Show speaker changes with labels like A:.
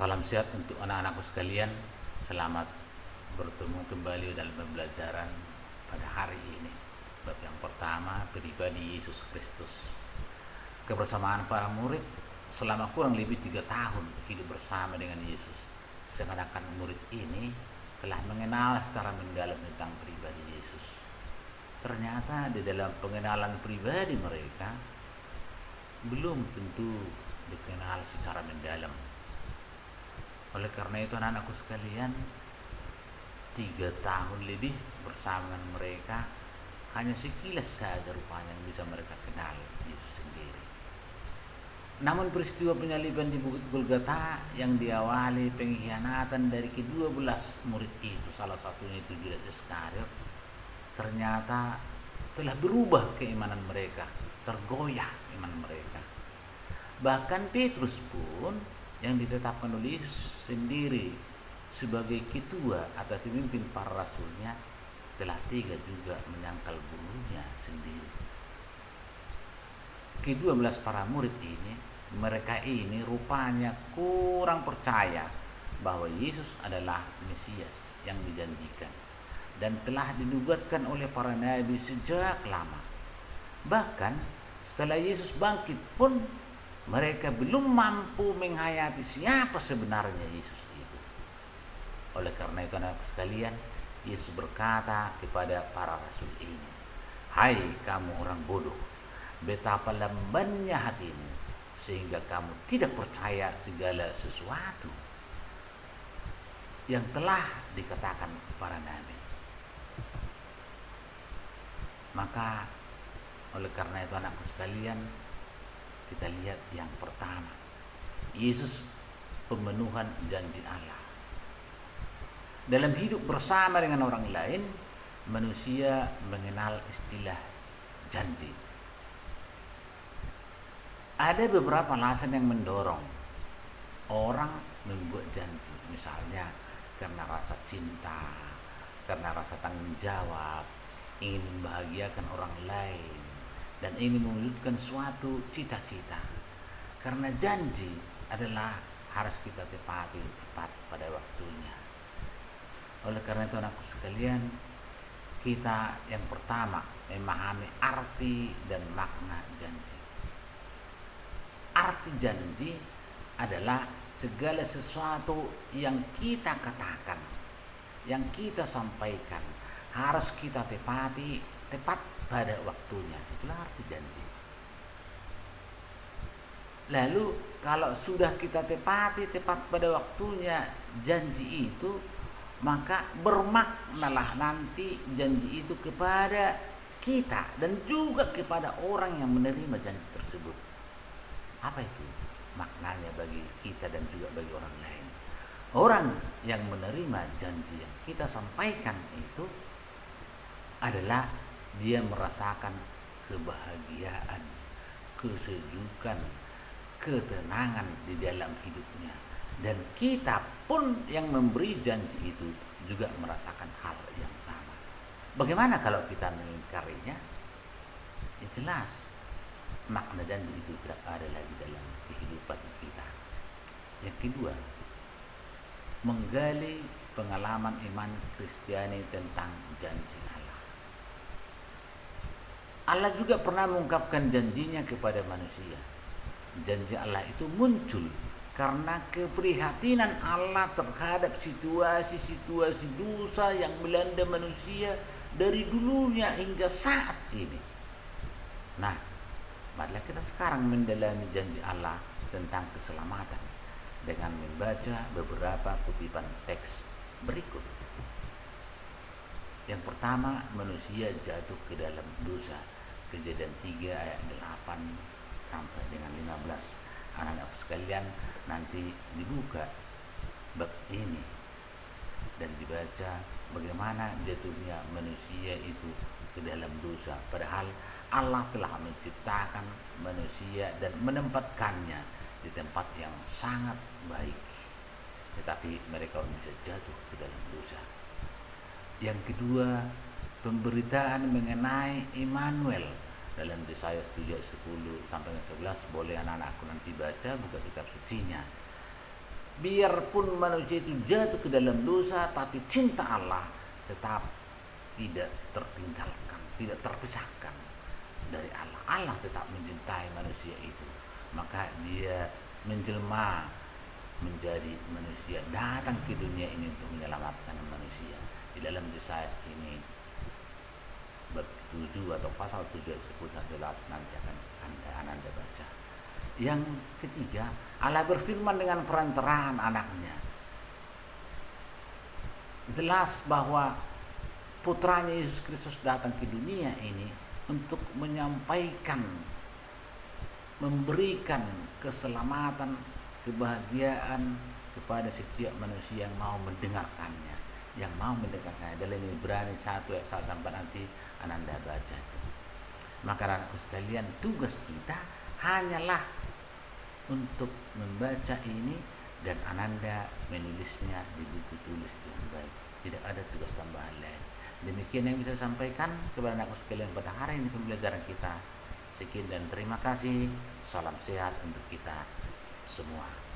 A: Salam sehat untuk anak-anakku sekalian. Selamat bertemu kembali dalam pembelajaran pada hari ini. Bab yang pertama, pribadi Yesus Kristus. Kebersamaan para murid selama kurang lebih 3 tahun hidup bersama dengan Yesus. Seakan-akan murid ini telah mengenal secara mendalam tentang pribadi Yesus. Ternyata di dalam pengenalan pribadi mereka belum tentu dikenal secara mendalam. Oleh karena itu anak-anakku sekalian, 3 tahun lebih bersama dengan mereka, hanya sekilas saja rupanya yang bisa mereka kenal Yesus sendiri. Namun peristiwa penyaliban di Bukit Golgota yang diawali pengkhianatan dari ke-12 murid itu, salah satunya itu Judas Iskariot, ternyata telah berubah keimanan mereka, tergoyah iman mereka. Bahkan Petrus pun yang ditetapkan oleh Yesus sendiri sebagai ketua atau pemimpin para rasulnya telah tega juga menyangkal bunuhnya sendiri. Ke-12 para murid ini, mereka ini rupanya kurang percaya bahwa Yesus adalah Mesias yang dijanjikan dan telah dinubuatkan oleh para nabi sejak lama. Bahkan setelah Yesus bangkit pun mereka belum mampu menghayati siapa sebenarnya Yesus itu. Oleh karena itu anak sekalian, Yesus berkata kepada para rasul ini, "Hai kamu orang bodoh, betapa lambannya hatimu sehingga kamu tidak percaya segala sesuatu yang telah dikatakan para nabi." Maka oleh karena itu anakku sekalian, kita lihat yang pertama, Yesus pemenuhan janji Allah. Dalam hidup bersama dengan orang lain, manusia mengenal istilah janji. Ada beberapa alasan yang mendorong orang membuat janji, misalnya karena rasa cinta, karena rasa tanggung jawab, ingin membahagiakan orang lain, dan ingin mewujudkan suatu cita-cita. Karena janji adalah harus kita tepati tepat pada waktunya. Oleh karena itu anakku sekalian, kita yang pertama memahami arti dan makna janji. Arti janji adalah segala sesuatu yang kita katakan, yang kita sampaikan, harus kita tepati tepat pada waktunya. Itulah arti janji. Lalu kalau sudah kita tepati tepat pada waktunya janji itu, maka bermaknalah nanti janji itu kepada kita dan juga kepada orang yang menerima janji tersebut. Apa itu maknanya bagi kita dan juga bagi orang lain? Orang yang menerima janji yang kita sampaikan itu adalah dia merasakan kebahagiaan, kesejukan, ketenangan di dalam hidupnya. Dan kita pun yang memberi janji itu juga merasakan hal yang sama. Bagaimana kalau kita mengingkarinya? Ya jelas, makna janji itu tidak ada lagi dalam kehidupan kita. Yang kedua, menggali pengalaman iman Kristiani tentang janji Allah. Allah juga pernah mengungkapkan janjinya kepada manusia. Janji Allah itu muncul karena keprihatinan Allah terhadap situasi-situasi dosa yang melanda manusia dari dulunya hingga saat ini. Nah, marilah kita sekarang mendalami janji Allah tentang keselamatan dengan membaca beberapa kutipan teks berikut. Yang pertama, manusia jatuh ke dalam dosa. Kejadian 3 ayat 8 sampai dengan 15. Anak-anak sekalian, nanti dibuka bab ini dan dibaca bagaimana jatuhnya manusia itu ke dalam dosa. Padahal Allah telah menciptakan manusia dan menempatkannya di tempat yang sangat baik. Tetapi mereka bisa jatuh ke dalam dosa. Yang kedua, pemberitaan mengenai Immanuel dalam Yesaya 7:10 sampai 11. Boleh anak-anakku nanti baca, buka kitab sucinya. biarpun manusia itu jatuh ke dalam dosa, tapi cinta Allah tetap tidak tertinggalkan, tidak terpisahkan dari Allah. Allah tetap mencintai manusia itu, maka dia menjelma menjadi manusia, datang ke dunia ini untuk menyelamatkan manusia. Di dalam Yesaya ini bab 7 atau pasal 7 ayat 10-11 nanti akan Anda baca. Yang ketiga, Allah berfirman dengan perantaraan anaknya. Jelas bahwa putranya Yesus Kristus datang ke dunia ini untuk menyampaikan, memberikan keselamatan, kebahagiaan kepada setiap manusia yang mau mendengarkannya, dalam Ibrani 1 ayat 1 sampai nanti Anda baca itu. Maka anakku sekalian, tugas kita hanyalah untuk membaca ini dan Ananda menulisnya di buku tulis yang baik. Tidak ada tugas tambahan lain. Demikian yang bisa sampaikan kepada anakku sekalian pada hari ini pembelajaran kita. Sekian dan terima kasih. Salam sehat untuk kita semua.